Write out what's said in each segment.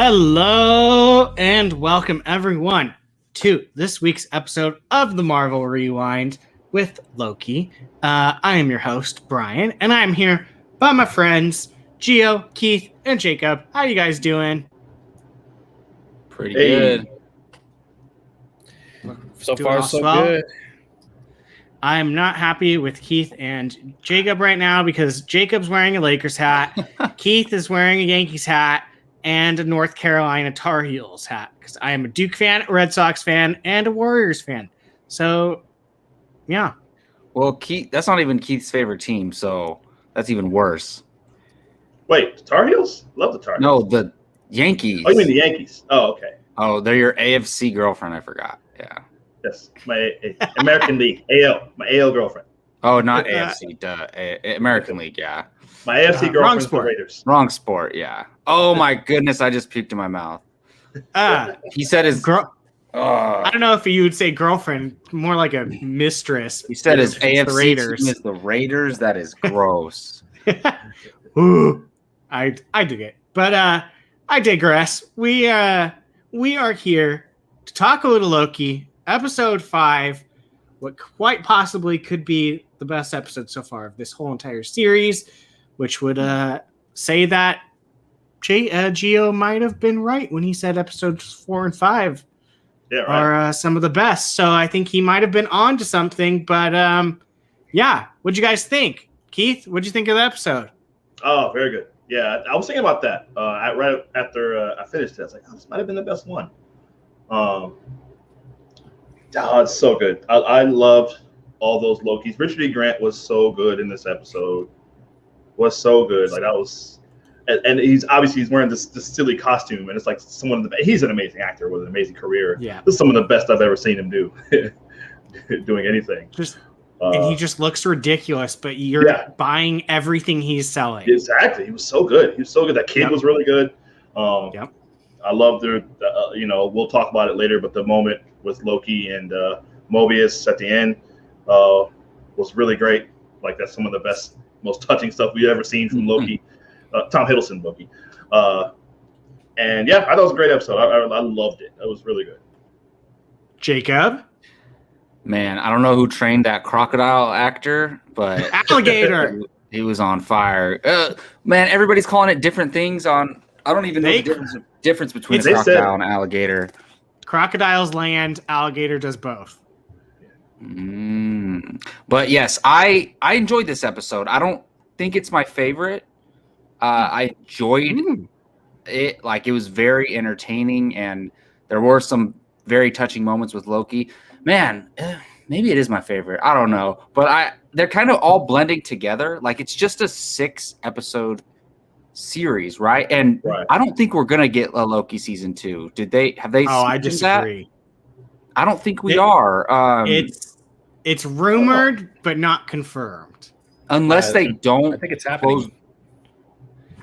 Hello and welcome everyone to this week's episode of the Marvel Rewind with Loki. I am your host, Brian, and I'm here by my friends, Gio, Keith, and Jacob. How you guys doing? Pretty good. So far, so good. I'm not happy with Keith and Jacob right now because Jacob's wearing a Lakers hat, Keith is wearing a Yankees hat, and a North Carolina Tar Heels hat because I am a Duke fan, a Red Sox fan, and a Warriors fan. So, yeah. Well, Keith, that's not even Keith's favorite team, so that's even worse. Wait, Tar Heels? Love the Tar Heels. No, the Yankees. Oh, you mean the Yankees? Oh, okay. Oh, they're your AFC girlfriend. I forgot. Yeah. Yes, my American League, AL, my AL girlfriend. Oh, not AFC, American League, yeah. My AFC girlfriend's the Raiders. Wrong sport, yeah. Oh my goodness, I just puked in my mouth. He said his girl. I don't know if you would say girlfriend, more like a mistress. He said his AFC the Raiders. team is the Raiders. That is gross. Ooh, I dig it, but I digress. We are here to talk a little Loki, episode 5. What quite possibly could be the best episode so far of this whole entire series, which would say that Gio might have been right when he said episodes 4 and 5 are some of the best. So I think he might have been on to something. But yeah, what'd you guys think? Keith, what'd you think of the episode? Oh, very good. Yeah, I was thinking about that right after I finished it. I was like, oh, this might have been the best one. It's so good. I loved all those Lokis. Richard E. Grant was so good in this episode. Was so good. Like that was, and he's wearing this silly costume, and it's like he's an amazing actor with an amazing career. Yeah, this is some of the best I've ever seen him do, doing anything. And he just looks ridiculous, but you're buying everything he's selling. Exactly. He was so good. That kid was really good. I love we'll talk about it later, but the moment with Loki and Mobius at the end was really great. Like that's some of the best, most touching stuff we've ever seen from Loki. Tom Hiddleston Loki. And yeah, I thought it was a great episode. I loved it. It was really good. Jacob? Man, I don't know who trained that crocodile actor, but alligator. He was on fire. Man, everybody's calling it different things on. I don't even know the difference between a crocodile and alligator. Crocodiles land, alligator does both. But yes, I enjoyed this episode. I don't think it's my favorite. I enjoyed it. Like it was very entertaining, and there were some very touching moments with Loki. Man, maybe it is my favorite. I don't know, but they're kind of all blending together. Like it's just a 6-episode series, right? And I don't think we're gonna get a Loki season 2. Have they? Oh, I disagree. That? I don't think we are. It's rumored, but not confirmed. Unless they don't. I think it's happening.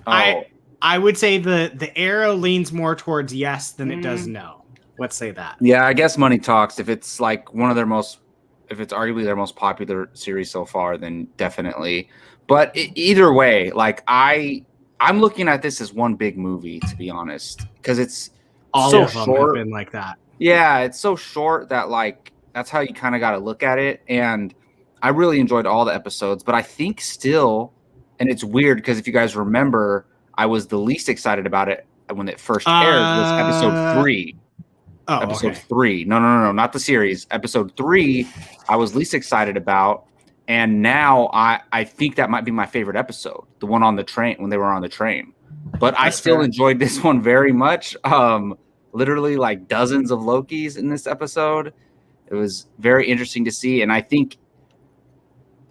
I would say the arrow leans more towards yes than it does no. Let's say that. Yeah, I guess money talks. If it's like if it's arguably their most popular series so far, then definitely. But either way, like I'm looking at this as one big movie, to be honest, because it's all so of them short. Have been like that. Yeah, it's so short that like that's how you kind of got to look at it. And I really enjoyed all the episodes, but I think still, and it's weird because if you guys remember, I was the least excited about it when it first aired was episode 3. Oh, episode 3. No, not the series. Episode 3, I was least excited about, and now I think that might be my favorite episode, the one on the train when they were on the train. But I still enjoyed this one very much. Literally like dozens of Lokis in this episode. It was very interesting to see, and I think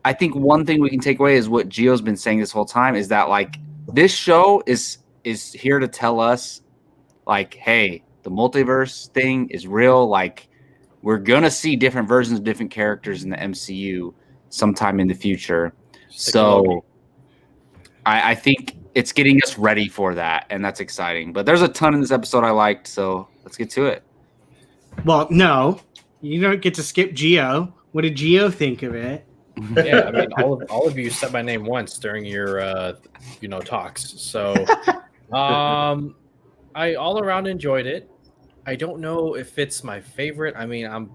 one thing we can take away is what Gio's been saying this whole time is that like this show is here to tell us like, hey, the multiverse thing is real. Like we're gonna see different versions of different characters in the MCU sometime in the future. So I think it's getting us ready for that, and that's exciting. But there's a ton in this episode I liked, so let's get to it. Well, no, you don't get to skip Gio. What did Gio think of it? Yeah, I mean, all of you said my name once during your talks. So I all around enjoyed it. I don't know if it's my favorite. I mean,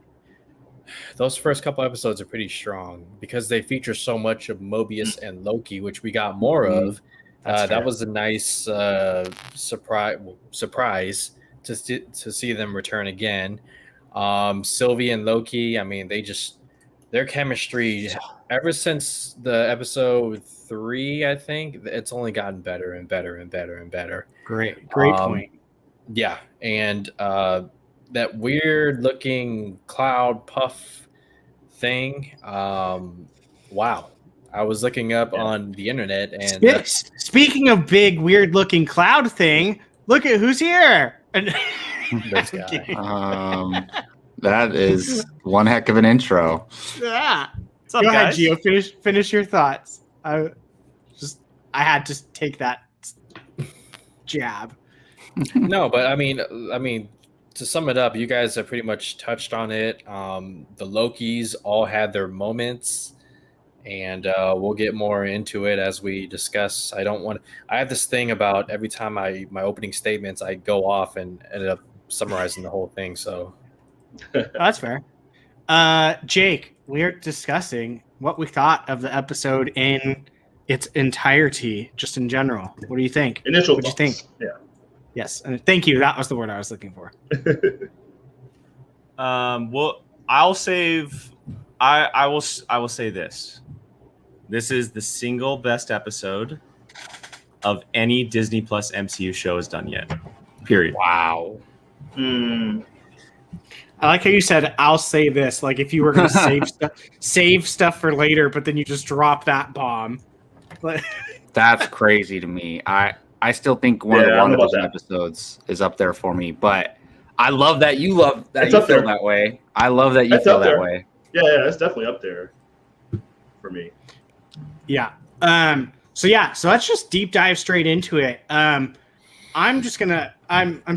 those first couple episodes are pretty strong because they feature so much of Mobius and Loki, which we got more of. That was a nice surprise to see them return again. Sylvie and Loki, I mean, their chemistry ever since the episode 3, I think it's only gotten better and better and better and better. Great point. Yeah, and that weird looking cloud puff thing. Wow. I was looking up on the internet, and speaking of big weird looking cloud thing, look at who's here. this guy. That is one heck of an intro. Yeah. What's up, Go ahead, guys? Gio. Finish your thoughts. I had to take that jab. No, but I mean, to sum it up, you guys have pretty much touched on it. The Lokis all had their moments, and we'll get more into it as we discuss. I have this thing about every time my opening statements, I go off and ended up summarizing the whole thing. So That's fair. Jake, we're discussing what we thought of the episode in its entirety, just in general. What do you think? Initial What'd you thoughts. think? Yeah. Yes, and thank you. That was the word I was looking for. Well, I'll save. I will say this. This is the single best episode of any Disney Plus MCU show has done yet. Period. Wow. Mm, I like how you said, "I'll say this." Like if you were going to save stuff for later, but then you just drop that bomb. But That's crazy to me. I still think one of the WandaVision episodes is up there for me, but I love that you love that you feel that way. I love that you feel that way. yeah, it's definitely up there for me. yeah. So let's just deep dive straight into it. I'm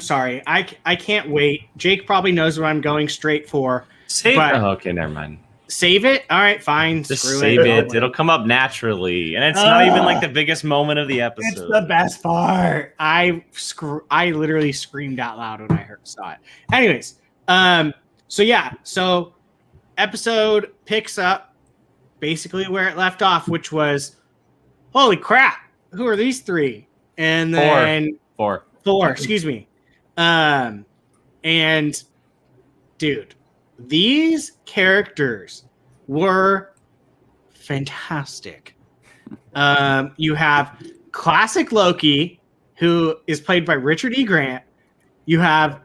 sorry. I can't wait. Jake probably knows what I'm going straight for. Save. But- Okay, never mind. Save it. All right, fine. Just Screw save it. I'll It'll come up naturally, and it's not even like the biggest moment of the episode. It's the best part. I literally screamed out loud when I saw it. Anyways, so episode picks up basically where it left off, which was, holy crap, who are these three? And then Four. excuse me. And dude, these characters were fantastic. You have classic Loki, who is played by Richard E. Grant. You have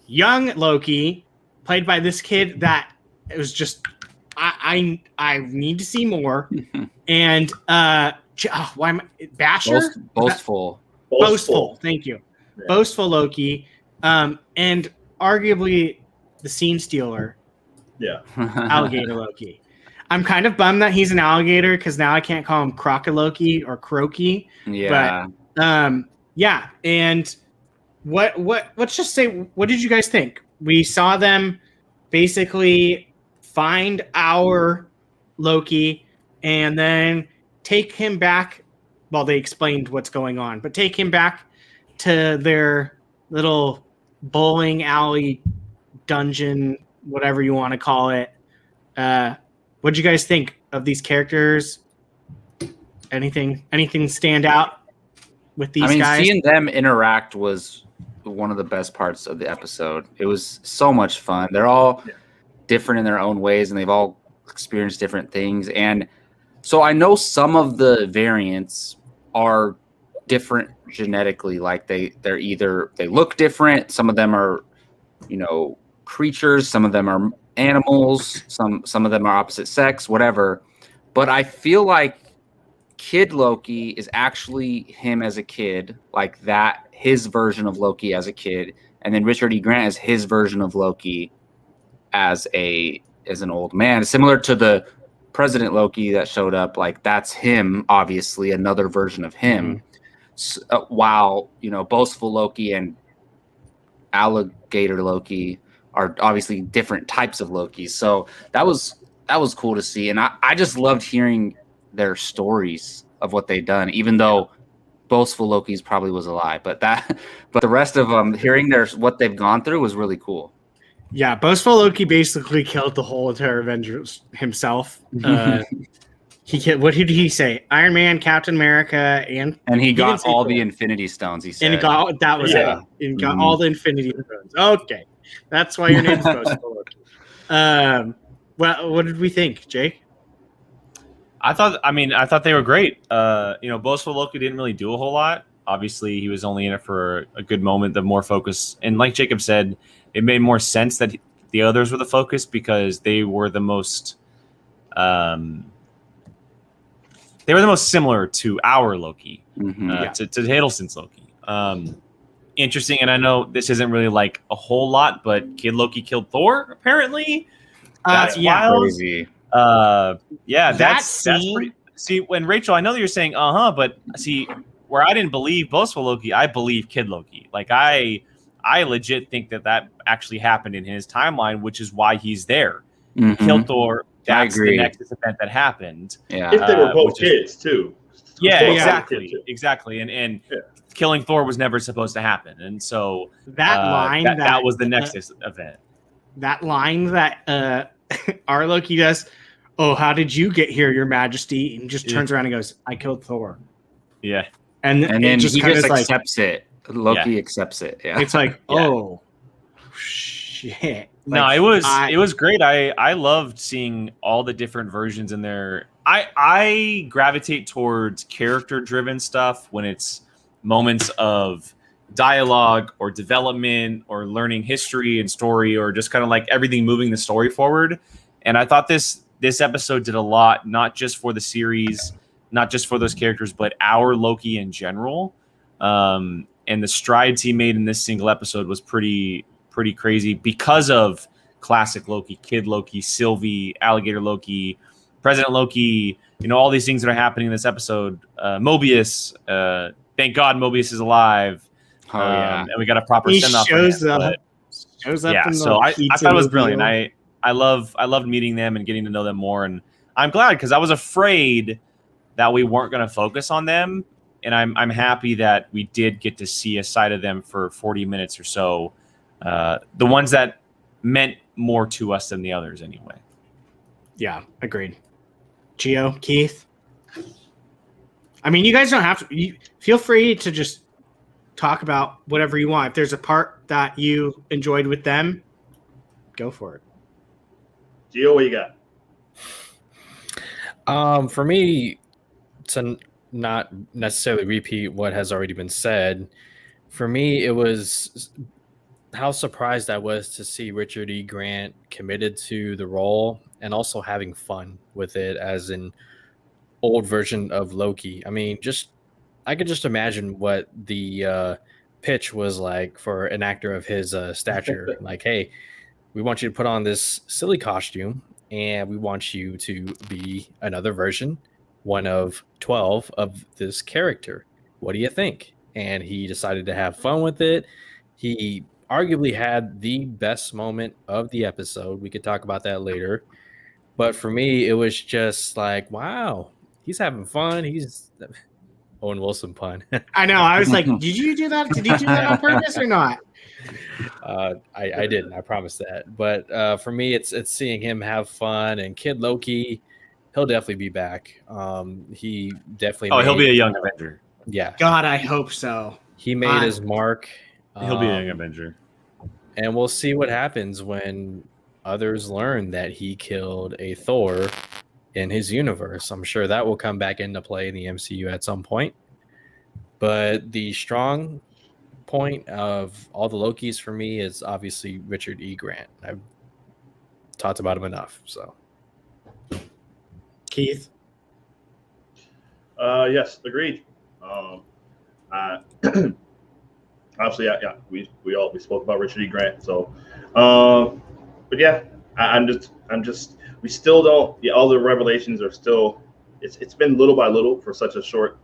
young Loki, played by this kid that it was just I need to see more. And why am I Basher? Boastful. Boastful. Thank you. Yeah. Boastful Loki. And arguably the scene stealer, Yeah. alligator Loki. I'm kind of bummed that he's an alligator because now I can't call him Crocoloki or Croaky. Yeah. Yeah. And let's just say, what did you guys think? We saw them basically find our Loki and then take him back. Well, they explained what's going on, but take him back to their little bowling alley dungeon, whatever you want to call it. What did you guys think of these characters? Anything stand out with these guys? Seeing them interact was one of the best parts of the episode. It was so much fun. They're all different in their own ways, and they've all experienced different things. And so I know some of the variants are different genetically. Like they look different. Some of them are, creatures. Some of them are animals. Some of them are opposite sex, whatever. But I feel like Kid Loki is actually him as a kid, like that, his version of Loki as a kid, and then Richard E. Grant is his version of Loki as an old man, similar to the President Loki that showed up. Like that's him, obviously another version of him. Mm-hmm. While boastful Loki and alligator Loki are obviously different types of Loki. So that was cool to see, and I just loved hearing their stories of what they've done, even though boastful Loki's probably was a lie, but the rest of them, hearing what they've gone through was really cool. Yeah, boastful Loki basically killed the whole entire Avengers himself. What did he say? Iron Man, Captain America, and he got didn't say all Thor. the Infinity Stones. He said, and he got that was Yeah. it. And got all the Infinity Stones. Okay, that's why your name's boastful Loki. Well, what did we think, Jake? I thought they were great. Boastful Loki didn't really do a whole lot. Obviously, he was only in it for a good moment. The more focus, and like Jacob said, it made more sense that the others were the focus because they were the most, similar to our Loki, to Hiddleston's Loki. Interesting, and I know this isn't really like a whole lot, but Kid Loki killed Thor. Apparently, that's wild. crazy. That's pretty. See, when Rachel, I know that you're saying but see, where I didn't believe boastful Loki, I believe Kid Loki. Like I legit think that actually happened in his timeline, which is why he's there. He killed Thor. That's the Nexus event that happened. Yeah, if they were both kids too. Yeah, exactly. And killing Thor was never supposed to happen, and so that was the Nexus event. That line that our Loki does. Oh, how did you get here, Your Majesty? And just turns around and goes, "I killed Thor." Yeah, and then he just accepts it. Loki accepts it. Yeah, it's like, oh shit. No, it was great. I loved seeing all the different versions in there. I gravitate towards character-driven stuff when it's moments of dialogue or development or learning history and story or just kind of like everything moving the story forward. And I thought this episode did a lot, not just for the series, not just for those characters, but our Loki in general. And the strides he made in this single episode was pretty crazy because of classic Loki, Kid Loki, Sylvie, Alligator Loki, President Loki, all these things that are happening in this episode. Mobius, thank God Mobius is alive. And we got a proper send-off. Shows up. Yeah, so I thought it was brilliant. I loved meeting them and getting to know them more, and I'm glad because I was afraid that we weren't going to focus on them, and I'm happy that we did get to see a side of them for 40 minutes or so. The ones that meant more to us than the others, anyway. Yeah, agreed. Gio, Keith. I mean, you guys don't have to. Feel free to just talk about whatever you want. If there's a part that you enjoyed with them, go for it. Gio, what you got? For me, to not necessarily repeat what has already been said, for me, it was how surprised I was to see Richard E. Grant committed to the role and also having fun with it as an old version of Loki. I mean, I could just imagine what the pitch was like for an actor of his stature. Like, hey, we want you to put on this silly costume and we want you to be another version, one of 12 of this character. What do you think? And he decided to have fun with it. He arguably had the best moment of the episode. We could talk about that later. But for me, it was just like, wow, he's having fun. He's Owen Wilson pun. I know. I was like, did you do that? Did you do that on purpose or not? I didn't. I promise that. But for me, it's seeing him have fun. And Kid Loki, he'll definitely be back. He definitely. He'll be a young Avenger. Yeah. God, I hope so. He made his mark. He'll be a young Avenger. And we'll see what happens when others learn that he killed a Thor in his universe. I'm sure that will come back into play in the MCU at some point. But the strong point of all the Lokis for me is obviously Richard E. Grant. I've talked about him enough. So, Keith. Yes, agreed. Obviously, yeah, we spoke about Richard E. Grant. So, but yeah, I'm just. We still don't. Yeah, all the revelations are still. It's been little by little for such a short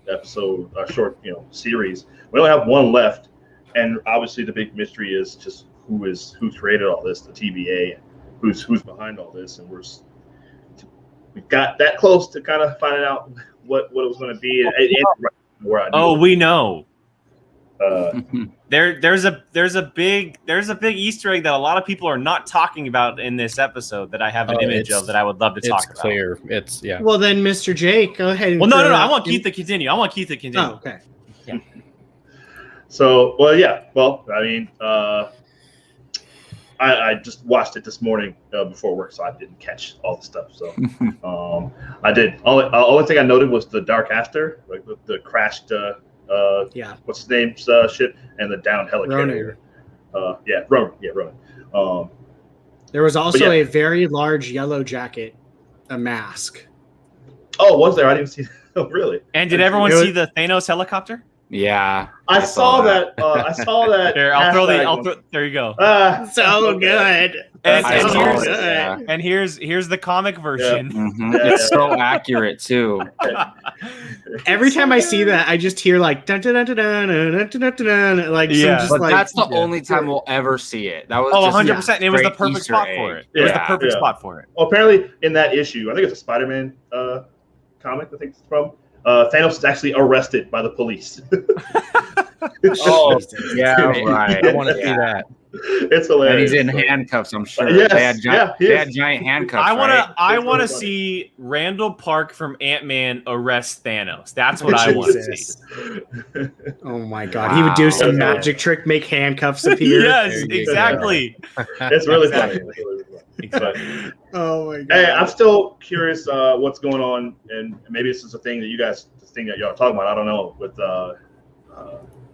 episode, a short series. We only have one left, and obviously the big mystery is just who created all this, the TVA, who's behind all this, and we got that close to kind of finding out what it was going to be. It's right where I knew Oh, it. we know. Mm-hmm. There's a big Easter egg that a lot of people are not talking about in this episode that I have an image of that I would love to talk about. It's clear. It's yeah. Well, then, Mr. Jake, go ahead. And Well, no. throw I out want in- Keith to continue. Oh, okay. So, well, yeah. Well, I mean, I just watched it this morning before work, so I didn't catch all the stuff. So, I did. Only thing I noted was the dark after, like the crashed. Yeah. What's his name's shit and the downed helicarrier. Ronan. There was also yeah. a very large yellow jacket, a mask. Oh, was there? I didn't see. Oh, really? And did everyone see the Thanos helicopter? Yeah, I saw that. I saw that. Here, there you go. So good. And here's the comic version. Mm-hmm. It's so accurate too. Every time I see that, I just hear like dun dun dun dun dun dun dun dun dun, like some just But like that's the only time we'll ever see it. That was 100%. It was the perfect Easter spot egg. for it. It was the perfect spot for it. Well, apparently, in that issue, I think it's a Spider-Man comic. I think it's from. Thanos is actually arrested by the police. Oh, yeah, right. I want to see that. It's hilarious. And he's in handcuffs, I'm sure. Yes, they had giant handcuffs. I It's want to really see Randall Park from Ant-Man arrest Thanos. That's what I want to see. Oh my god, he would do some magic trick, make handcuffs appear. Yes, exactly. It's really funny. Exactly. Oh my god. Hey, I'm still curious what's going on, and maybe this is a thing that y'all are talking about. I don't know with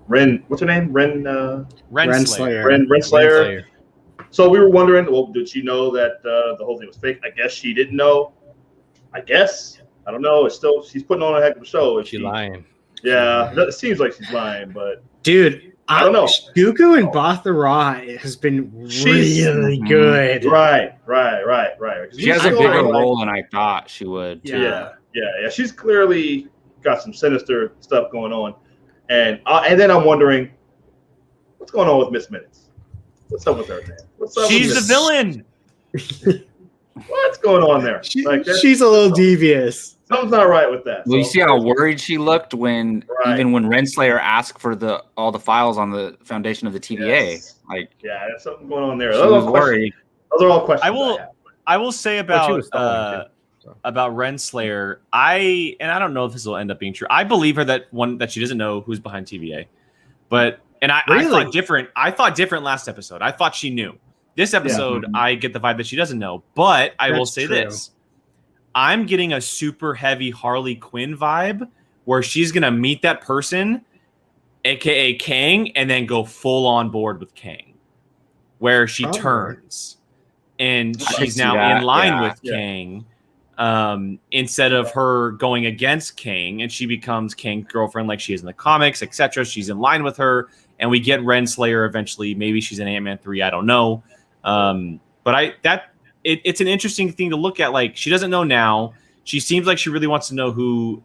Ren. What's her name? Renslayer. Renslayer. So we were wondering, well, did she know that the whole thing was fake? I guess she didn't know. I don't know. It's still she's putting on a heck of a show. She's lying. Yeah, it seems like she's lying, but dude, I don't know. Dooku and Bathara has been really good. Right. She has a bigger role than I thought she would. Yeah. She's clearly got some sinister stuff going on, and then I'm wondering what's going on with Miss Minutes. What's up with her, man? What's up? She's the villain. What's going on there? She's a little devious. Something's not right with that. Well, you see how worried she looked even when Renslayer asked for all the files on the foundation of the TVA. Yes. Like, yeah, there's something going on there. She was worried. Those are all questions. I will say about Renslayer. I don't know if this will end up being true. I believe her that she doesn't know who's behind TVA, but I thought different. I thought different last episode. I thought she knew. This episode, I get the vibe that she doesn't know. But I will say this: I'm getting a super heavy Harley Quinn vibe where she's gonna meet that person, aka Kang, and then go full on board with Kang, where she turns and she's now in line with Kang. Instead of her going against Kang, and she becomes Kang's girlfriend like she is in the comics, etc. She's in line with her, and we get Renslayer eventually. Maybe she's in Ant-Man 3, I don't know. But it's an interesting thing to look at. Like, she doesn't know now. She seems like she really wants to know who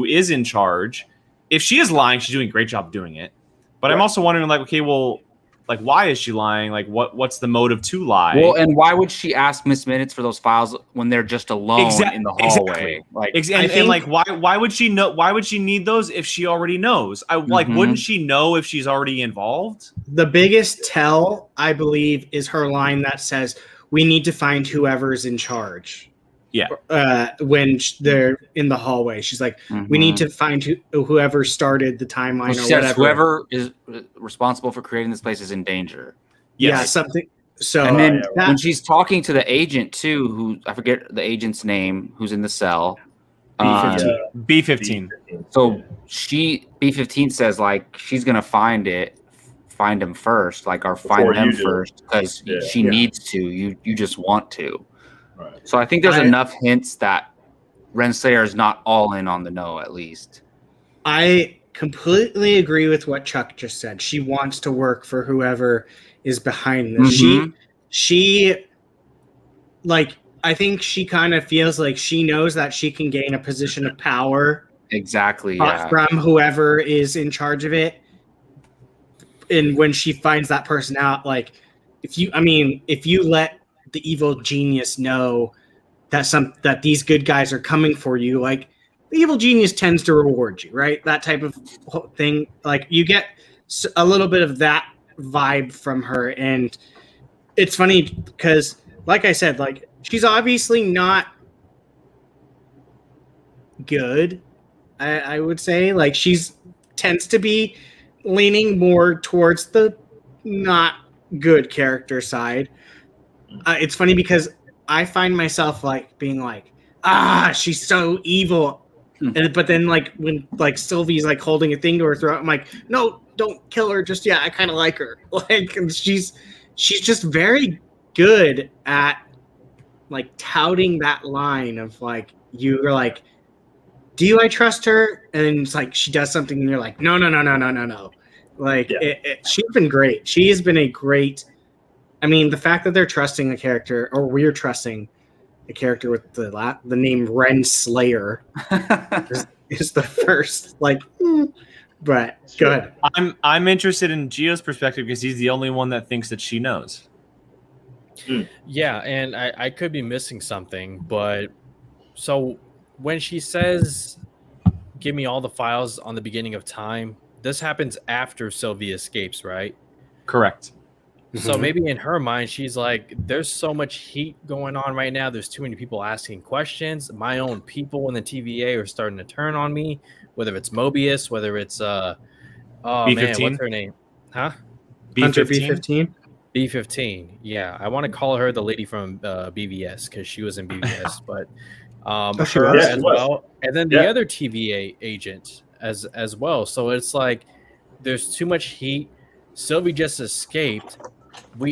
is in charge. If she is lying, she's doing a great job doing it. But I'm also wondering, like, okay, well, like, why is she lying? Like, what's the motive to lie? Well, and why would she ask Miss Minutes for those files when they're just alone in the hallway? Exactly. Like, why would she know? Why would she need those if she already knows? Wouldn't she know if she's already involved? The biggest tell, I believe, is her line that says, "We need to find whoever's in charge." Yeah. When they're in the hallway, she's like, "We need to find whoever started the timeline or whatever." Whoever is responsible for creating this place is in danger. Yes. Yeah, something. So, and then when she's talking to the agent too, who I forget the agent's name, who's in the cell. B-15. So B-15 says like she's gonna find him first, like or find them first because she needs to. You just want to. Right. So I think there's enough hints that Renslayer is not all in on the know, at least. I completely agree with what Chuck just said. She wants to work for whoever is behind this. She like, I think she kind of feels like she knows that she can gain a position of power. Exactly. From whoever is in charge of it. And when she finds that person out, like, if you let the evil genius know that these good guys are coming for you, like, the evil genius tends to reward you, right? That type of thing. Like you get a little bit of that vibe from her, and it's funny because, like I said, like she's obviously not good. I would say like she's tends to be leaning more towards the not good character side. It's funny because I find myself like being like, she's so evil. But then like when like Sylvie's like holding a thing to her throat, I'm like, no, don't kill her just yet. I kind of like her. Like, and she's just very good at like touting that line of like, you're like, do I trust her? And it's like she does something and you're like, no. Like she's been great. She has been a great. I mean, the fact that they're trusting a character, or we're trusting a character with the name Ren Slayer, is the first. Like, but go ahead. I'm interested in Gio's perspective because he's the only one that thinks that she knows. Yeah, and I could be missing something, but so when she says, "Give me all the files on the beginning of time," this happens after Sylvie escapes, right? Correct. So maybe in her mind, she's like, there's so much heat going on right now. There's too many people asking questions. My own people in the TVA are starting to turn on me, whether it's Mobius, whether it's, B-15? what's her name? Huh? Hunter B-15? B-15. Yeah. I want to call her the lady from BVS because she was in BVS, but her as well. And then the other TVA agent as well. So it's like, there's too much heat. Sylvie just escaped.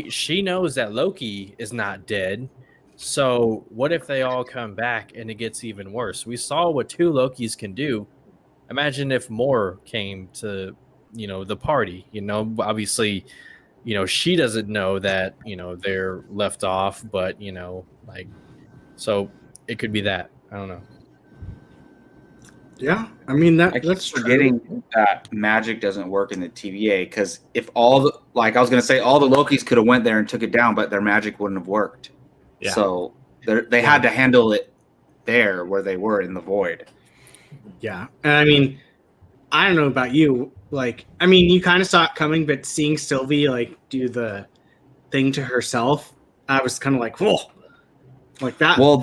She knows that Loki is not dead. So what if they all come back and it gets even worse? We saw what 2 Lokis can do. Imagine if more came to, the party. Obviously, she doesn't know that, they're left off, but so it could be that. I don't know. Yeah, I mean I keep forgetting that magic doesn't work in the TVA because if all the all the Lokis could have went there and took it down, but their magic wouldn't have worked. Yeah. So they had to handle it there where they were in the void. Yeah, and I mean, I don't know about you. Like, I mean, you kind of saw it coming, but seeing Sylvie like do the thing to herself, I was kind of like, whoa, like that. Well,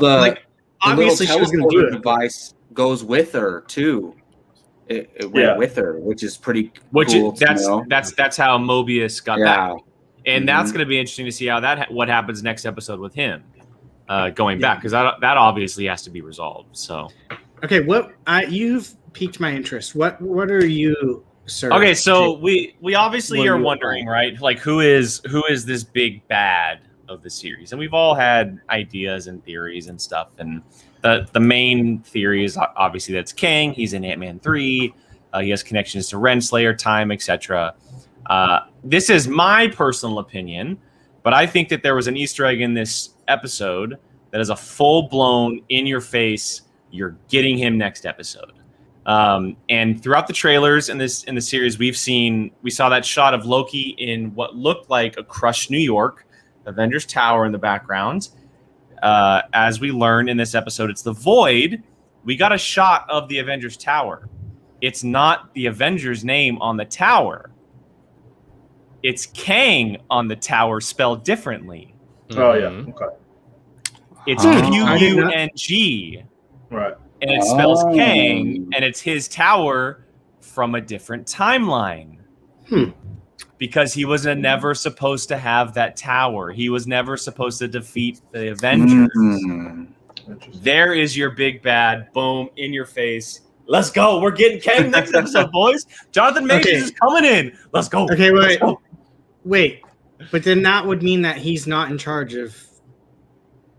obviously she was going to do it. Device goes with her too. It went with her, which is pretty cool. That's how Mobius got back, and that's going to be interesting to see how what happens next episode with him going back, because that obviously has to be resolved. So, okay, you've piqued my interest. What are you, sir? Okay, so we obviously are wondering, right? Like who is this big bad of the series? And we've all had ideas and theories and stuff, and the main theory is obviously that's Kang. He's in Ant-Man 3. He has connections to Renslayer, time, etc. This is my personal opinion, but I think that there was an Easter egg in this episode that is a full-blown, in-your-face, you're getting him next episode. And throughout the trailers in the series, we saw that shot of Loki in what looked like a crushed New York, Avengers Tower in the background. As we learn in this episode, it's the Void. We got a shot of the Avengers Tower. It's not the Avengers name on the tower. It's Kang on the tower, spelled differently. Oh, yeah. Okay. It's Qung. Right. And it spells Kang, and it's his tower from a different timeline. Because he was never supposed to have that tower. He was never supposed to defeat the Avengers. There is your big bad. Boom, in your face. Let's go. We're getting Kang next episode, boys. Jonathan Majors is coming in. Let's go. Okay, wait. But then that would mean that he's not in charge of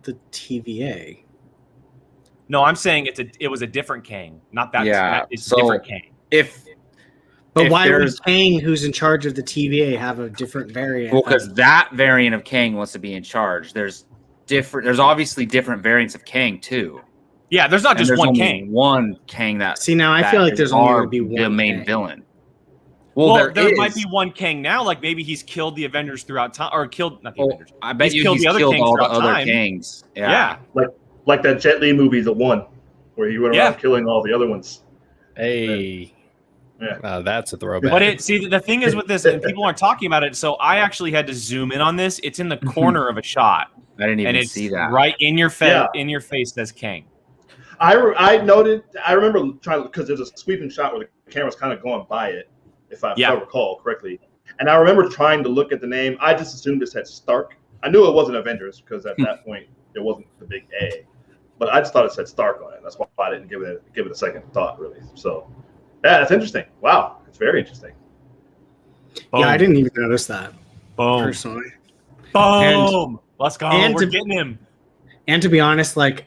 the TVA. No, I'm saying it was a different Kang. Not that. Yeah. It's a different Kang. But why would Kang, who's in charge of the TVA, have a different variant? Well, because that variant of Kang wants to be in charge. There's obviously different variants of Kang too. Yeah, there's not just one Kang. One Kang that. See, now I feel like there's only going to be one. The main villain. Well, there might be one Kang now. Like maybe he's killed the Avengers throughout time, or killed not the Avengers. I bet he's killed all the other Kangs. Yeah. Like that Jet Li movie, The One. where he went around killing all the other ones. Hey. Yeah. That's a throwback. But the thing is with this, and people aren't talking about it, so I actually had to zoom in on this. It's in the corner of a shot. I didn't even and it's see that. right in your face. In your face says Kang. I noted. I remember trying because there's a sweeping shot where the camera's kind of going by it, if I recall correctly. And I remember trying to look at the name. I just assumed it said Stark. I knew it wasn't Avengers because at that point it wasn't the big A. But I just thought it said Stark on it. That's why I didn't give it a second thought, really. So, yeah, that's interesting. Wow, it's very interesting. Boom. Yeah, I didn't even notice that. Boom. Personally. Boom. Let's go. We're getting him. And to be honest, like,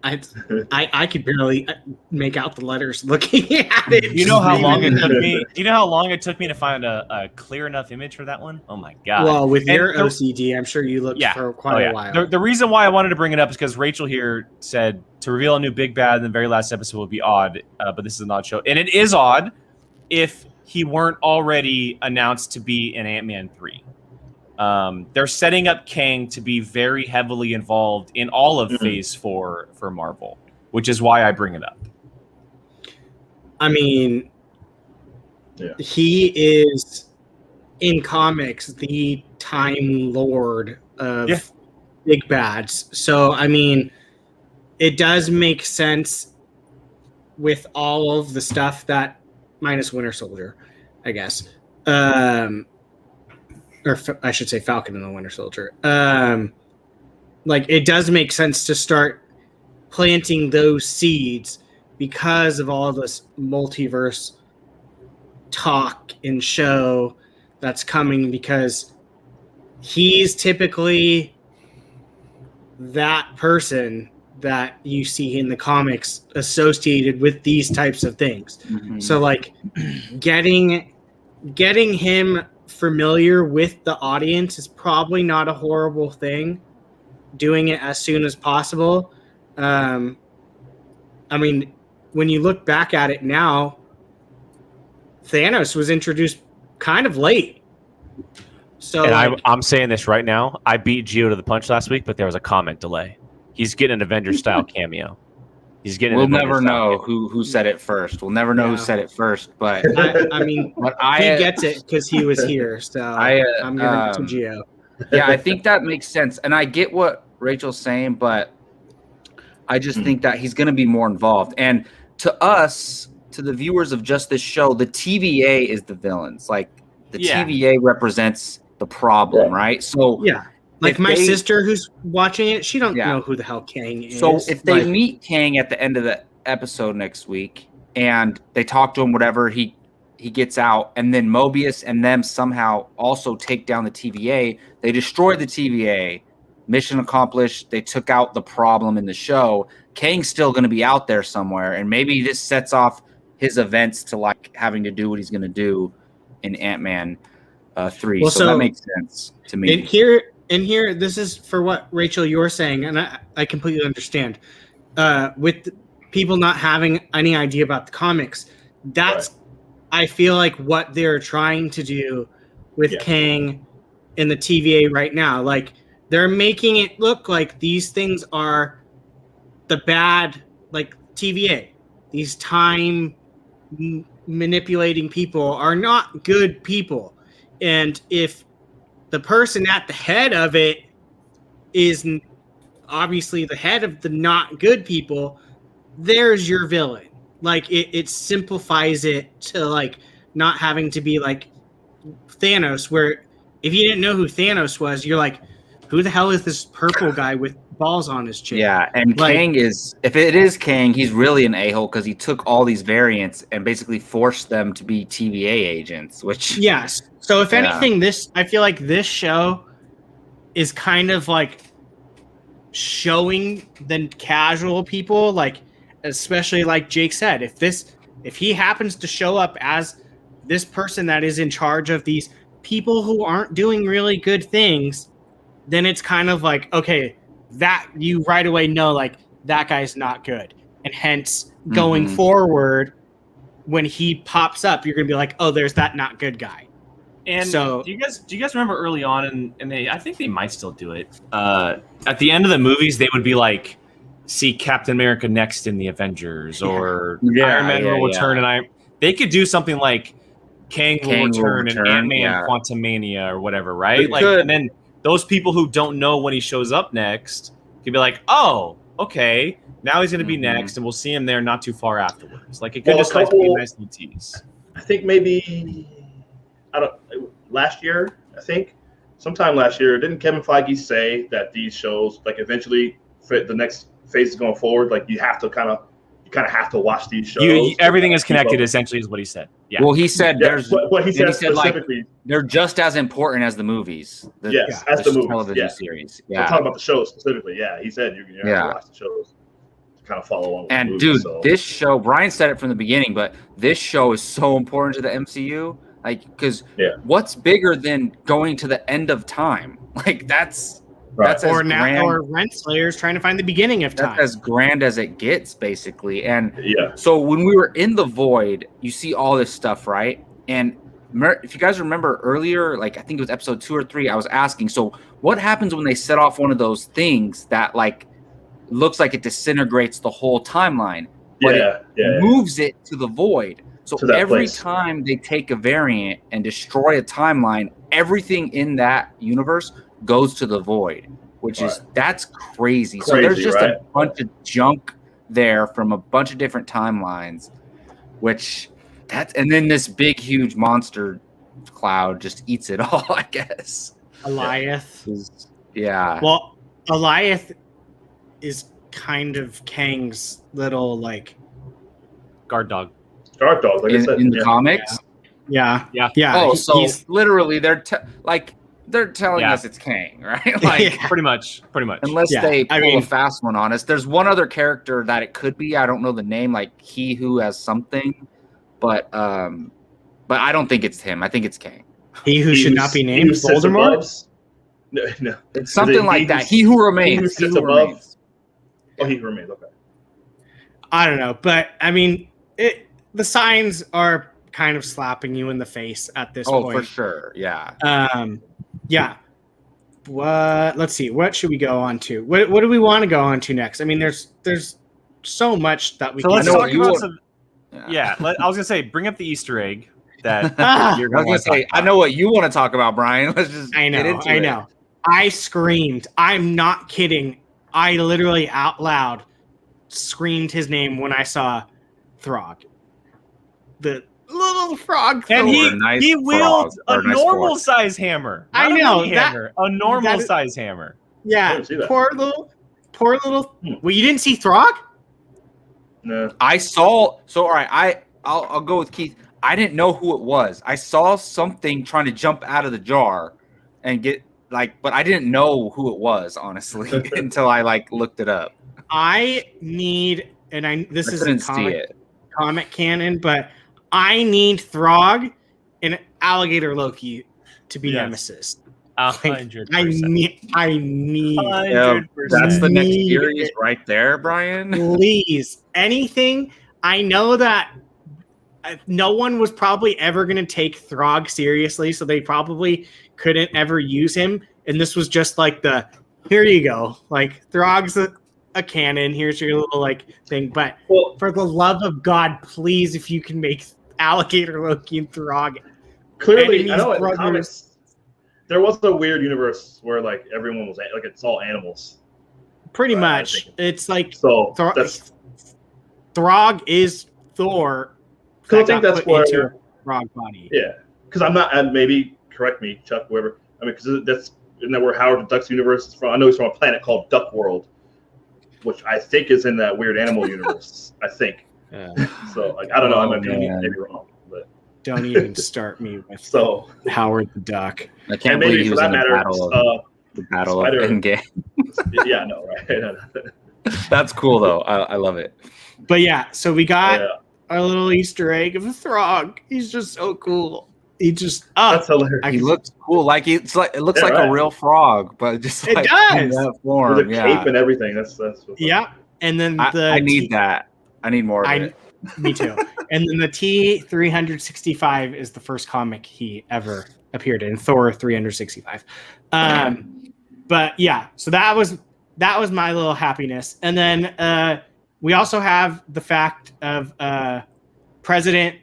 I could barely make out the letters looking at it. You know how long it took me? Do you know how long it took me to find a clear enough image for that one? Oh my god! Well, with your OCD, I'm sure you looked for quite a while. The reason why I wanted to bring it up is because Rachel here said to reveal a new big bad in the very last episode would be odd, but this is an odd show, and it is odd if he weren't already announced to be in Ant-Man 3. They're setting up Kang to be very heavily involved in all of Phase 4 for Marvel, which is why I bring it up. I mean, he is in comics the Time Lord of big bads. So, I mean, it does make sense with all of the stuff that, minus Winter Soldier, I guess. Or I should say Falcon and the Winter Soldier. Like, it does make sense to start planting those seeds because of all this multiverse talk and show that's coming, because he's typically that person that you see in the comics associated with these types of things. So, like, getting him familiar with the audience is probably not a horrible thing. Doing it as soon as possible. I mean, when you look back at it now, Thanos was introduced kind of late. So, and I'm saying this right now. I beat Gio to the punch last week, but there was a comment delay. He's getting an Avengers style cameo. He's getting. We'll never know who said it first. We'll never know who said it first. But I mean, he gets it because he was here. So I'm giving it to Gio. Yeah, I think that makes sense, and I get what Rachel's saying, but I just think that he's going to be more involved. And to us, to the viewers of just this show, the TVA is the villains. Like, the TVA represents the problem, right? So like my sister who's watching it, she don't know who the hell Kang is. So if they meet Kang at the end of the episode next week and they talk to him, whatever, he gets out, and then Mobius and them somehow also take down the TVA. They destroy the TVA. Mission accomplished. They took out the problem in the show. Kang's still going to be out there somewhere, and maybe this sets off his events to, like, having to do what he's going to do in Ant-Man 3. Well, so that makes sense to me. And here, this is for what, Rachel, you're saying, and I completely understand. With people not having any idea about the comics, that's, I feel like, what they're trying to do with Kang in the TVA right now. Like, they're making it look like these things are the bad, like, TVA. These time manipulating people are not good people. And if the person at the head of it is obviously the head of the not good people, there's your villain. Like, it simplifies it to, like, not having to be like Thanos, where if you didn't know who Thanos was, you're like, who the hell is this purple guy with balls on his chin? Yeah, and like, Kang is, if it is Kang, he's really an a-hole because he took all these variants and basically forced them to be TVA agents, which... Yes. So if anything, I feel like this show is kind of like showing the casual people, like, especially like Jake said, if he happens to show up as this person that is in charge of these people who aren't doing really good things, then it's kind of like, okay, that you right away know, like, that guy's not good. And hence going forward, when he pops up, you're going to be like, oh, there's that not good guy. And so, do you guys remember early on, and I think they might still do it, at the end of the movies, they would be like, see Captain America next in the Avengers, or Yeah, Iron Man will yeah. return, and they could do something like Kang will return in Ant-Man yeah. Quantumania or whatever, right? It Like, could. and then those people who don't know when he shows up next could be like, oh, okay, now he's going to be next, and we'll see him there not too far afterwards. Like, it could just be a nice little tease. I think maybe last year. I think sometime last year, didn't Kevin Feige say that these shows, like, eventually fit the next phase going forward? Like, you kind of have to watch these shows. Everything is connected, essentially, is what he said. Yeah. Well, he said there's. What he said specifically, like, they're just as important as the movies. As the movies, television series. Yeah, we're talking about the shows specifically. Yeah, he said you have to watch the shows to kind of follow along. With and the movies, dude, this show, Brian said it from the beginning, but this show is so important to the MCU. Like, because what's bigger than going to the end of time? Like, that's or Renslayer's trying to find the beginning of time. That's as grand as it gets, basically. And so when we were in the void, you see all this stuff, right? And if you guys remember earlier, like I think it was episode 2 or 3, I was asking, so what happens when they set off one of those things that like looks like it disintegrates the whole timeline, but it moves it to the void. So every time they take a variant and destroy a timeline, everything in that universe goes to the void, which is that's crazy. So there's just a bunch of junk there from a bunch of different timelines, and then this big huge monster cloud just eats it all, I guess. Eliath. Yeah. Well, Eliath is kind of Kang's little like guard dog. Like I said, in the comics. Yeah. Oh, so literally they're telling us it's Kang, right? Like pretty much. Unless they pull a fast one on us. There's one other character that it could be. I don't know the name. Like he who has something, but I don't think it's him. I think it's Kang. He who should not be named. Voldemort. No, it's something like that. He who remains. He who remains. Oh, he who remains. Okay. I don't know, but I mean, the signs are kind of slapping you in the face at this point. Oh, for sure. Yeah. Yeah. Let's see. What should we go on to? What do we want to go on to next? I mean, there's so much that we can let's talk about some. I was gonna say, bring up the Easter egg that you're gonna say. I know what you want to talk about, Brian. Let's just I know. I screamed. I'm not kidding. I literally out loud screamed his name when I saw Throg. The little frog, and he wields a normal size hammer. I know a normal size hammer. Yeah, poor little. Well, you didn't see Throg? No, I saw. So all right, I'll go with Keith. I didn't know who it was. I saw something trying to jump out of the jar and get but I didn't know who it was honestly until I looked it up. I need, this isn't comic canon, but I need Throg and Alligator Loki to be nemesis. 100%. I need. 100%. That's the next series right there, Brian. Please, anything. I know that no one was probably ever going to take Throg seriously, so they probably couldn't ever use him. And this was just like here you go. Like Throg's a canon. Here's your little thing. But for the love of God, please, if you can make Alligator Loki and Throg. Clearly, I know in the comics, there was a weird universe where everyone was it's all animals. Pretty much. It's Throg is Thor. Because I think that's where Throg body. Yeah, because I'm not. And maybe correct me, Chuck, whoever. I mean, because isn't that where Howard the Duck's universe is from? I know he's from a planet called Duck World, which I think is in that weird animal universe. I think. Yeah. So I don't know. I might be wrong, but don't even start me with Howard the Duck. I can't believe he was in the battle of Endgame. Yeah, I know, right? That's cool though. I love it. But yeah, so we got a little Easter egg of a Throg. He's just so cool. He just that's hilarious. He looks cool. It looks like a real frog, but just it does in that form. With a cape and everything. That's and then I need that. I need more of it. Me too. And then the T-365 is the first comic he ever appeared in, Thor 365. But yeah, so that was that was my little happiness. And then we also have the fact of President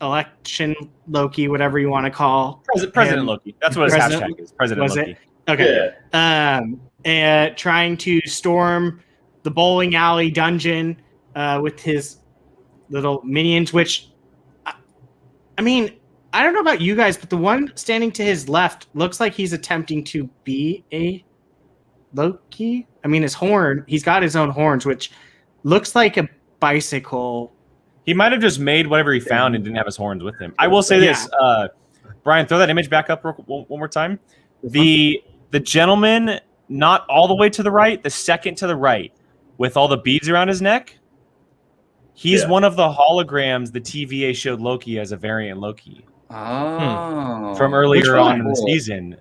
Election Loki, whatever you want to call President Loki. That's what his hashtag is. President was Loki. it? Okay. Yeah. And trying to storm the bowling alley dungeon with his little minions, which, I mean, I don't know about you guys, but the one standing to his left looks like he's attempting to be a Loki. I mean, he's got his own horns, which looks like a bicycle. He might have just made whatever he found and didn't have his horns with him. I will say this, Brian, throw that image back up one more time. The gentleman, not all the way to the right, the second to the right, with all the beads around his neck, he's one of the holograms the TVA showed Loki as a variant Loki. Oh, from earlier on in the season.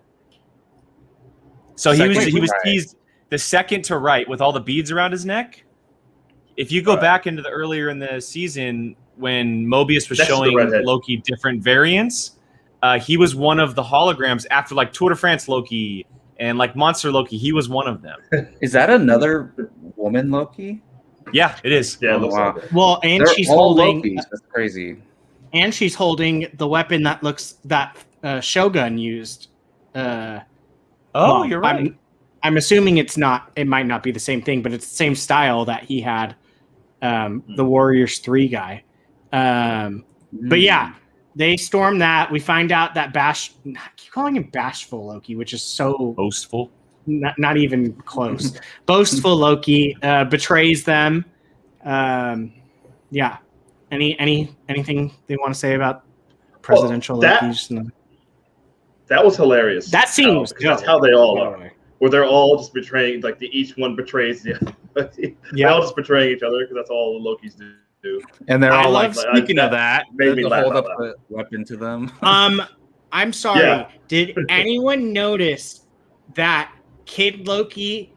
So he's the second to right with all the beads around his neck. If you go back into the earlier in the season when Mobius was showing Loki different variants, he was one of the holograms after like Tour de France Loki and like Monster Loki. He was one of them. Is that another woman Loki? Yeah, it is. Yeah, it looks like it. Well, and They're she's all holding. Lokis. That's crazy. And she's holding the weapon that Shogun used. You're right. I'm assuming it might not be the same thing, but it's the same style that he had, the Warriors 3 guy. But yeah, they storm that. We find out that I keep calling him Bashful Loki, which is so boastful. Not even close. Boastful Loki betrays them. Yeah. Anything they want to say about presidential Lokis? That was hilarious. That scene was that's how they all are. Where they're all just betraying, like each one betrays the other. They're all just betraying each other because that's all the Lokis do. And they're all like, speaking of that, made me hold up a weapon to them. I'm sorry. Yeah. Did anyone notice that Kid Loki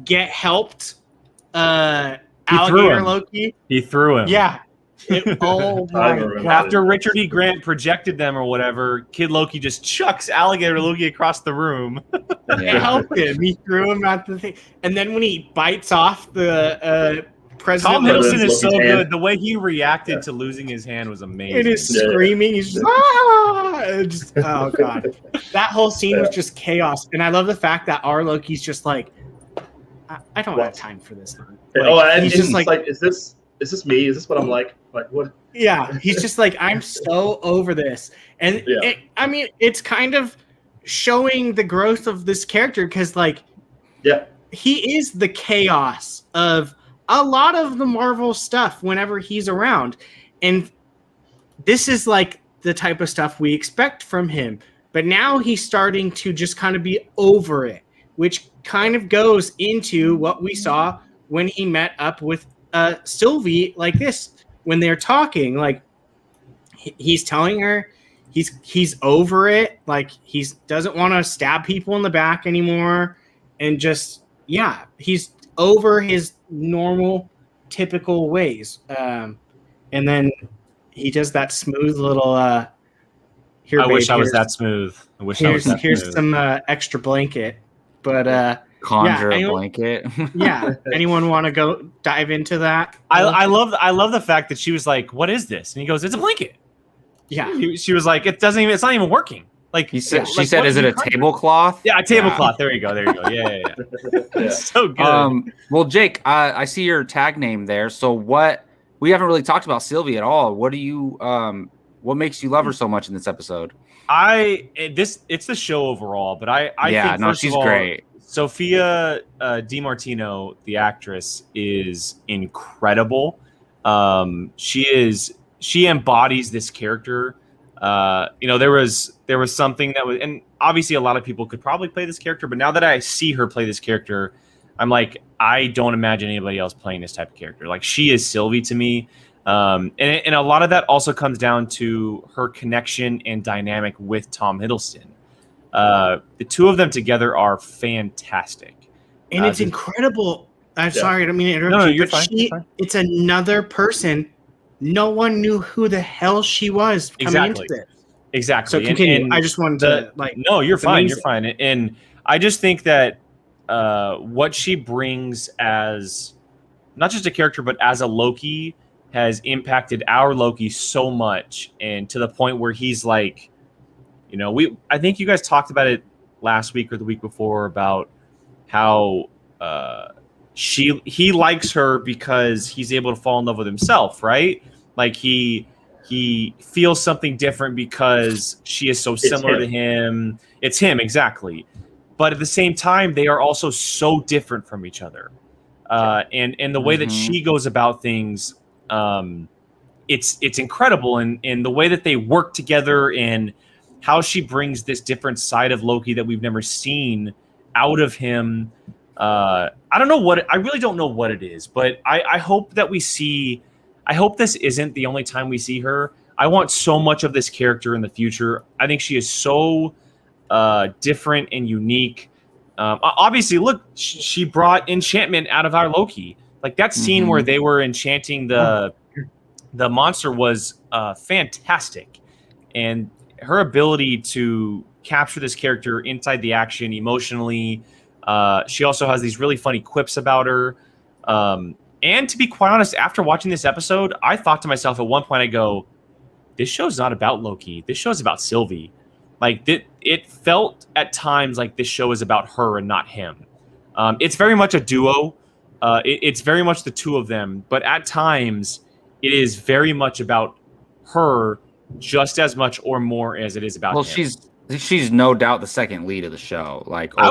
get helped? Alligator Loki. He threw him. Yeah. Oh my God. After Richard E. Grant projected them or whatever, Kid Loki just chucks Alligator Loki across the room. They helped him. He threw him at the thing. And then when he bites off the president. Tom Hiddleston is so good. The way he reacted to losing his hand was amazing. It is screaming. He's just, oh God. That whole scene was just chaos. And I love the fact that our Loki's just like, I don't have time for this. And he's just like, is this me? Is this what I'm like? Like what? Yeah, he's just like, I'm so over this. And it's kind of showing the growth of this character because, he is the chaos of a lot of the Marvel stuff whenever he's around. And this is like the type of stuff we expect from him. But now he's starting to just kind of be over it, which kind of goes into what we saw when he met up with Sylvie like this. When they're talking, like he's telling her he's over it, like he doesn't want to stab people in the back anymore, and just he's over his normal typical ways. And then he does that smooth little here, I wish I was that smooth. Here's some extra blanket, but conjure a blanket. Anyone want to go dive into that? I love the fact that she was like, "What is this?" And he goes, "It's a blanket." Yeah. She was like, it's not even working. Like she said, "Is it a tablecloth?" Yeah, a tablecloth. There you go. Yeah. So good. Well, Jake, I see your tag name there. So we haven't really talked about Sylvie at all. What makes you love her so much in this episode? It's the show overall, but I think she's great. Sophia DiMartino, the actress, is incredible. She embodies this character. There was something that was, and obviously a lot of people could probably play this character, but now that I see her play this character, I'm like, I don't imagine anybody else playing this type of character. Like, she is Sylvie to me. And a lot of that also comes down to her connection and dynamic with Tom Hiddleston. The two of them together are fantastic. And it's incredible. I'm sorry, I don't mean to interrupt you, you're fine. It's another person. No one knew who the hell she was coming into this. Exactly. So continue. And I just wanted to No, you're fine. You're fine. And I just think that what she brings as not just a character, but as a Loki has impacted our Loki so much, and to the point where he's like, I think you guys talked about it last week or the week before about how he likes her because he's able to fall in love with himself, right? Like he feels something different because she is so similar to him. It's him, exactly. But at the same time, they are also so different from each other. And the way that she goes about things, it's incredible. And the way that they work together and how she brings this different side of Loki that we've never seen out of him. I really don't know what it is, but I hope that I hope this isn't the only time we see her. I want so much of this character in the future. I think she is so different and unique. Obviously, look, she brought enchantment out of our Loki. Like that scene where they were enchanting the monster was fantastic. And her ability to capture this character inside the action emotionally. She also has these really funny quips about her. And to be quite honest, after watching this episode, I thought to myself at one point, I go, this show's not about Loki. This show's about Sylvie. Like it felt at times like this show is about her and not him. It's very much a duo. It's very much the two of them. But at times, it is very much about her just as much or more as it is about him. She's no doubt the second lead of the show. Like overall.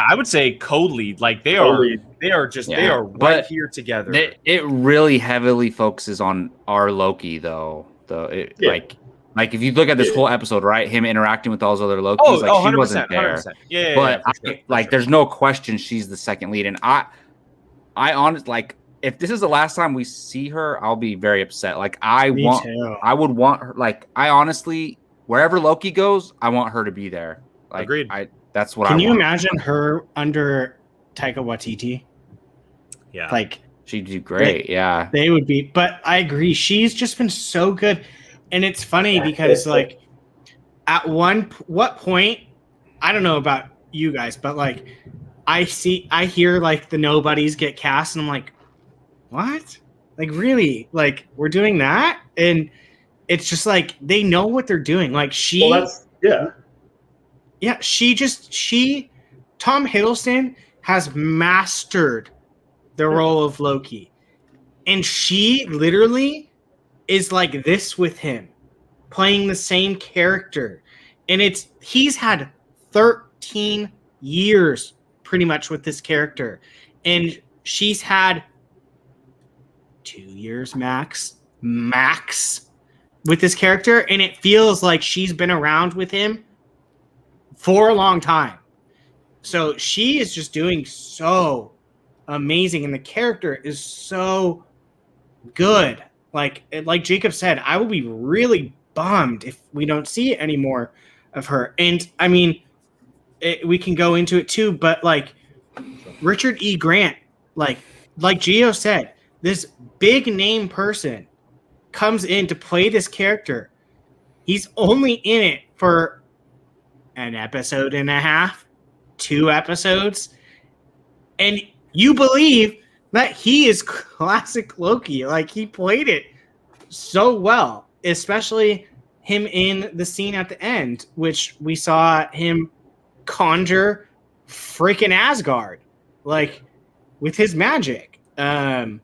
I would say co-lead. Like they are right here together. It really heavily focuses on our Loki though. Like if you look at this whole episode, right? Him interacting with all those other Lokis, she wasn't there. 100%. Yeah, but there's no question she's the second lead. And I honestly, like, if this is the last time we see her, I'll be very upset. Like I would want her. Like I honestly, wherever Loki goes, I want her to be there. Like, agreed. That's what I want. Can you imagine her under Taika Waititi? Yeah. Like she'd do great. Yeah. They would be, but I agree. She's just been so good. And it's funny because like at what point, I don't know about you guys, but like I hear like the nobodies get cast and I'm like, what? Like really? Like we're doing that? And it's just like they know what they're doing. Like Tom Hiddleston has mastered the role of Loki. And she literally is like this with him, playing the same character. And he's had 13 years pretty much with this character. And she's had 2 years max with this character. And it feels like she's been around with him for a long time. So she is just doing so amazing. And the character is so good. Like Jacob said, I will be really bummed if we don't see any more of her. And I mean, we can go into it too, but like Richard E. Grant, like Gio said, this big name person comes in to play this character. He's only in it for an episode and a half, 2 episodes, and you believe that he is classic Loki. Like he played it so well, especially him in the scene at the end, which we saw him conjure freaking Asgard, like with his magic. Anyone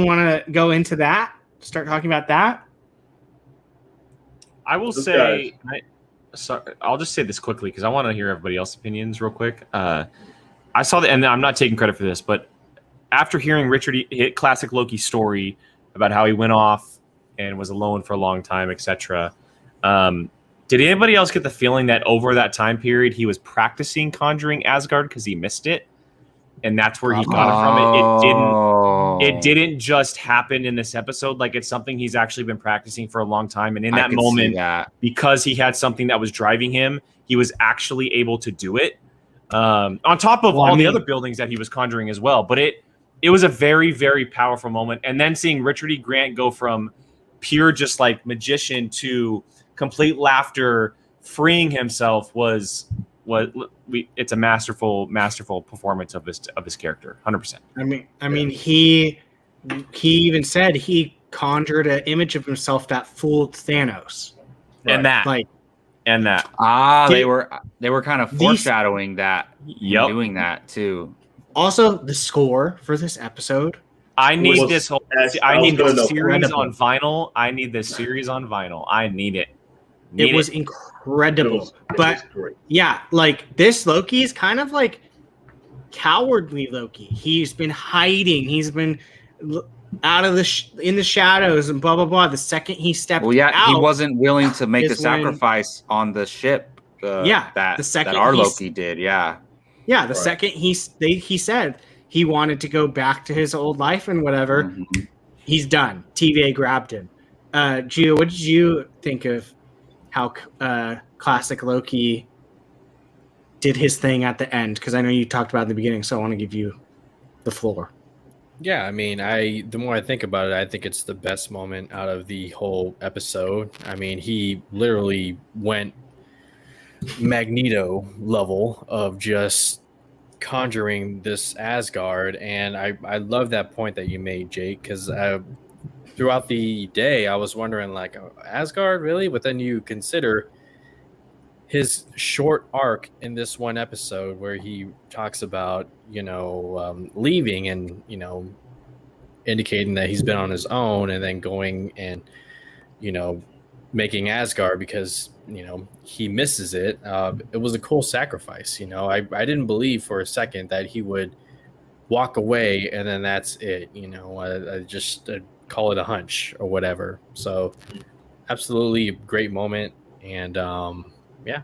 want to go into that? Start talking about that? I will say, I'll just say this quickly because I want to hear everybody else's opinions real quick. I saw and I'm not taking credit for this, but after hearing Richard classic Loki story about how he went off and was alone for a long time, etc., did anybody else get the feeling that over that time period he was practicing conjuring Asgard because he missed it, and that's where he got it from? It didn't just happen in this episode. Like it's something he's actually been practicing for a long time, and in that moment, because he had something that was driving him, he was actually able to do it. On top of all the other buildings that he was conjuring as well, but it was a very, very powerful moment. And then seeing Richard E. Grant go from pure just like magician to complete laughter, freeing himself was it's a masterful performance of this character, 100%. I mean, he even said he conjured an image of himself that fooled Thanos. And that they were kind of foreshadowing that, doing that too. Also, the score for this episode. I need this series on vinyl. I need it. It was incredible. But yeah, like this Loki is kind of like cowardly Loki. He's been hiding. He's been out of in the shadows and blah blah blah. The second he stepped out, he wasn't willing to make the sacrifice on the ship. That our Loki did. The second he said he wanted to go back to his old life and whatever, he's done. TVA grabbed him. Gio, what did you think of how classic Loki did his thing at the end? Because I know you talked about it in the beginning, so I want to give you the floor. Yeah, I mean, the more I think about it, I think it's the best moment out of the whole episode. I mean, he literally went Magneto level of just conjuring this Asgard, and I love that point that you made, Jake, because throughout the day I was wondering, like, Asgard, really? But then you consider his short arc in this one episode where he talks about, leaving and, indicating that he's been on his own and then going and, making Asgard because, he misses it. It was a cool sacrifice. I didn't believe for a second that he would walk away and then that's it. I just call it a hunch or whatever. So absolutely a great moment. And, yeah.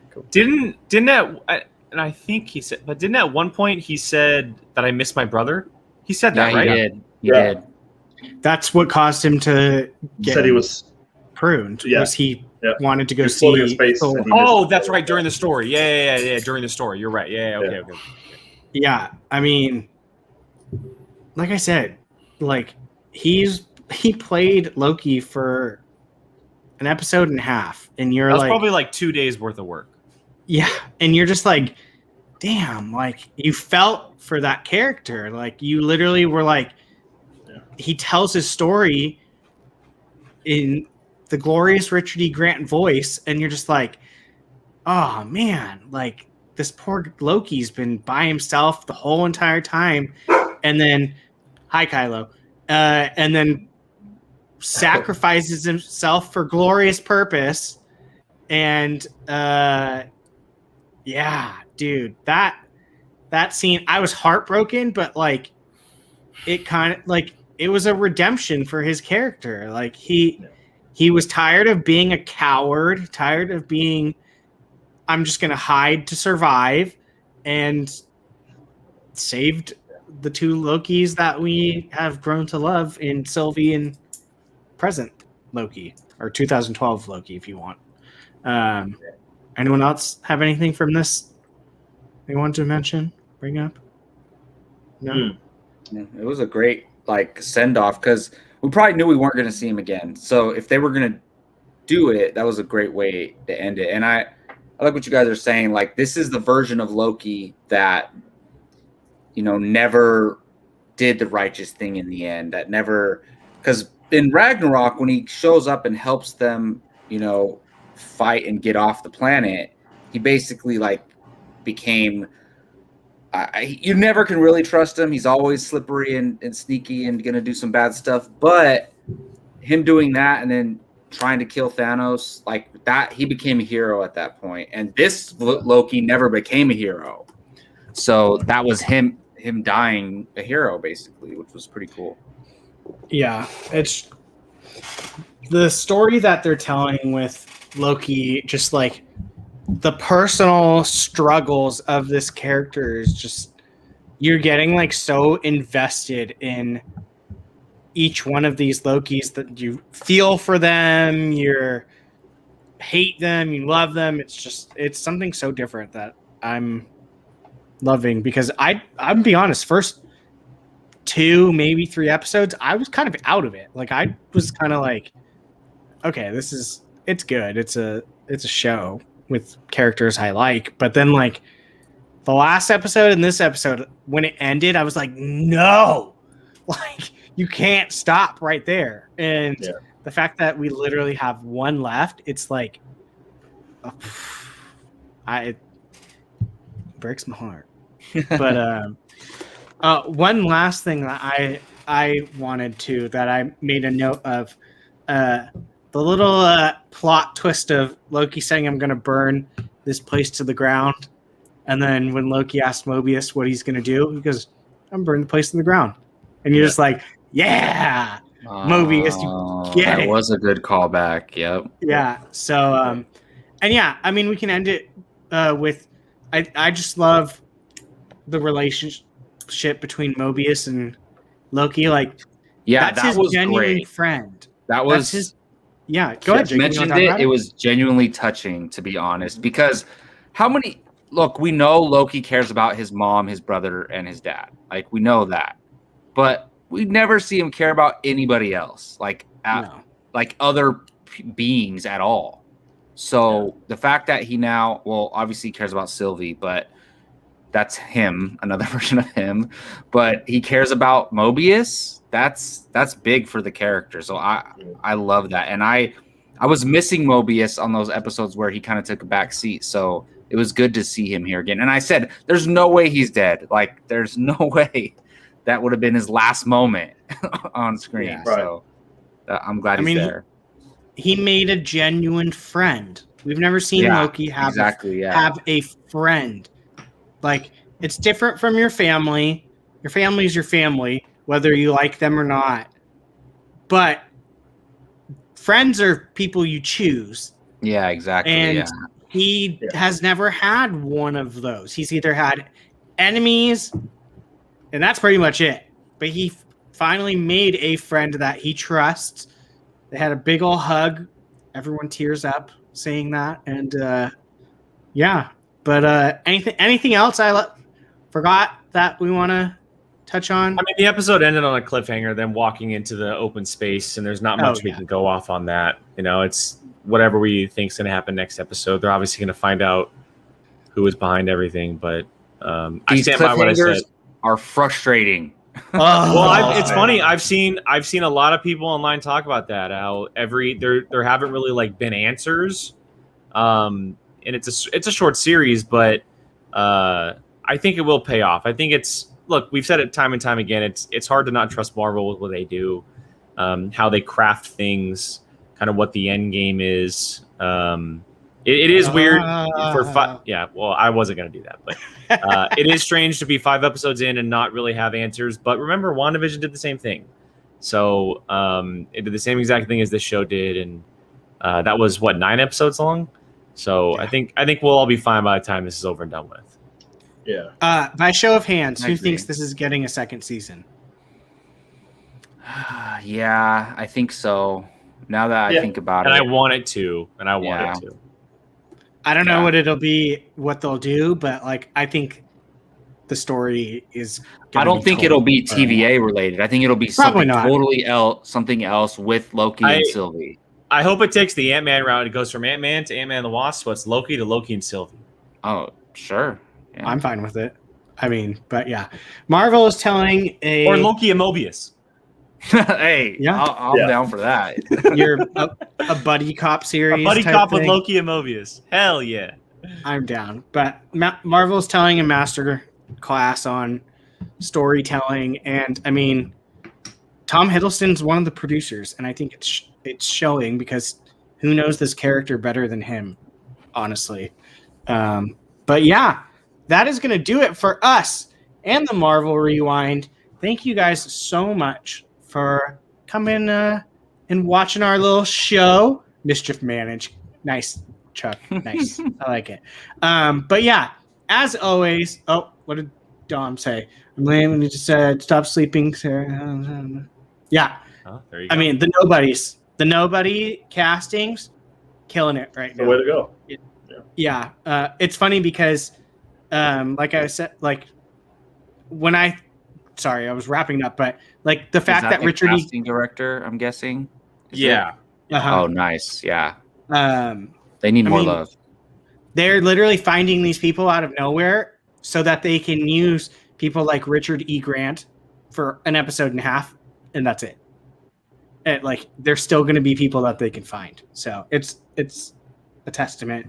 Cool. Didn't that, and I think he said, but didn't at one point he said that I miss my brother? He said that, right? He did. That's what caused him to get. Said he was pruned. Yeah. Was he wanted to go He's floating in see? space and he Oh, that's right. During the story. Yeah. During the story. You're right. Yeah. Okay. Yeah. I mean, like I said, like he played Loki for an episode and a half, and you're That was like, probably like 2 days worth of work. yeah, and you're just like, damn, like you felt for that character. Like you literally were like, he tells his story in the glorious Richard E. Grant voice, and you're just like, oh man, like this poor Loki's been by himself the whole entire time, and then, hi Kylo, and then sacrifices himself for glorious purpose, and yeah, dude, that scene, I was heartbroken, but like it kind of like it was a redemption for his character. Like he was tired of being a coward, tired of being, I'm just gonna hide to survive, and saved the two Lokis that we have grown to love in Sylvie and present Loki, or 2012 Loki, if you want. Anyone else have anything from this they want to mention, bring up? No. It was a great send off because we probably knew we weren't going to see him again. So if they were going to do it, that was a great way to end it. And I like what you guys are saying. Like, this is the version of Loki that never did the righteous thing in the end. That never, because in Ragnarok, when he shows up and helps them, fight and get off the planet, he basically became. You never can really trust him. He's always slippery and sneaky and going to do some bad stuff. But him doing that and then trying to kill Thanos, like that, he became a hero at that point. And this Loki never became a hero. So that was him dying a hero, basically, which was pretty cool. Yeah, it's the story that they're telling with Loki, just like the personal struggles of this character is just, you're getting so invested in each one of these Lokis that you feel for them, you hate them, you love them. It's something so different that I'm loving, because I'm be honest, first 2, maybe 3 episodes, I was kind of out of it. I was kind of like, okay, it's good. It's a show. with characters I like. But then like the last episode and this episode, when it ended, I was like, no, like you can't stop right there. And the fact that we literally have one left, it's like, it breaks my heart. But one last thing that I wanted to, that I made a note of, the little plot twist of Loki saying, I'm going to burn this place to the ground. And then when Loki asked Mobius what he's going to do, he goes, I'm burning the place to the ground. And you're just like, yeah, Mobius, you get that it. was a good callback. Yep. Yeah. So, and yeah, I mean, we can end it with, I just love the relationship between Mobius and Loki. Like, Yeah, that's that his was genuine great. friend. That was That's his. Yeah, go ahead. Jake. Mentioned it. It was genuinely touching, to be honest, because how many? Look, we know Loki cares about his mom, his brother, and his dad. Like, we know that, but we never see him care about anybody else, like like other beings at all. So the fact that he now, well, obviously cares about Sylvie, but that's him, another version of him. But he cares about Mobius. That's big for the character. So I love that, and I was missing Mobius on those episodes where he kind of took a back seat. So it was good to see him here again. And I said, there's no way he's dead. Like, there's no way that would have been his last moment on screen. Yeah. So I'm glad he's there. He made a genuine friend. We've never seen Loki have a friend. Like, it's different from your family. Your family is your family, whether you like them or not. But friends are people you choose. Yeah, exactly. And he has never had one of those. He's either had enemies, and that's pretty much it. But he finally made a friend that he trusts. They had a big old hug. Everyone tears up saying that. And yeah. But anything else I forgot that we want to touch on? I mean, the episode ended on a cliffhanger, then walking into the open space, and there's not much we can go off on that. You know, it's whatever we think is going to happen next episode. They're obviously going to find out who is behind everything, but I stand by what I said. Are frustrating. It's funny. I've seen a lot of people online talk about that. How there haven't really like been answers, and it's a short series, but I think it will pay off. I think look, we've said it time and time again. It's hard to not trust Marvel with what they do, how they craft things, kind of what the end game is. It is weird for yeah. Well, I wasn't going to do that, but it is strange to be 5 episodes in and not really have answers. But remember, WandaVision did the same thing. So it did the same exact thing as this show did, and that was 9 episodes long. So I think we'll all be fine by the time this is over and done with. Yeah. By show of hands, who thinks this is getting a second season? Yeah, I think so. Now that I think about and it, I want it to. I don't know what it'll be, what they'll do, but like I think the story is. I don't think it'll be TVA related. I think it'll be something totally else, something else with Loki and Sylvie. I hope it takes the Ant-Man route. It goes from Ant-Man to Ant-Man and the Wasp. So it's Loki to Loki and Sylvie. Oh, sure. Yeah. I'm fine with it. I mean, but yeah, Marvel is telling or Loki and Mobius. Hey, yeah, I'm down for that. You're a buddy cop series. A buddy cop with Loki and Mobius. Hell yeah. I'm down. But Marvel's telling a master class on storytelling, and I mean, Tom Hiddleston's one of the producers, and I think it's showing because who knows this character better than him, honestly. But yeah, that is going to do it for us and the Marvel Rewind. Thank you guys so much for coming and watching our little show. Mischief Managed. Nice, Chuck. Nice. I like it. But yeah, as always, what did Dom say? I'm lame when you just said stop sleeping. Yeah. Oh, there you go. I mean, the nobody castings, killing it right now. The way to go. Yeah. It's funny because, like I said, like sorry, I was wrapping up, but like the fact that Richard casting director, I'm guessing. Yeah. Oh, nice. Yeah. They need more love. They're literally finding these people out of nowhere so that they can use people like Richard E. Grant for an episode and a half, and that's it. And, like, there's still going to be people that they can find. So it's a testament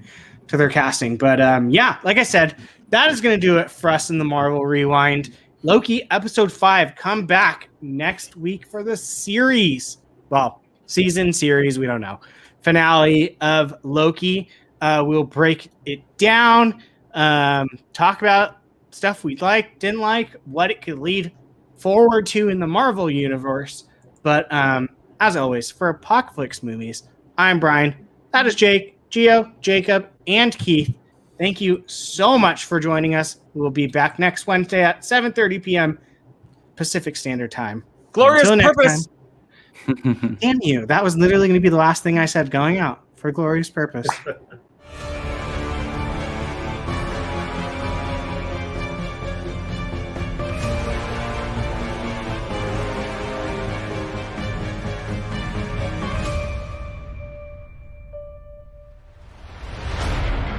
to their casting. But yeah, like I said, that is going to do it for us in the Marvel Rewind. Loki episode 5, come back next week for the series. Well, season series, we don't know. Finale of Loki. We'll break it down, talk about stuff we liked, didn't like, what it could lead forward to in the Marvel universe. But as always, for Apocalypse Movies, I'm Brian. That is Jake, Gio, Jacob, and Keith. Thank you so much for joining us. We will be back next Wednesday at 7:30 p.m. Pacific Standard Time. Glorious Until next purpose. time, damn you. That was literally going to be the last thing I said going out for glorious purpose.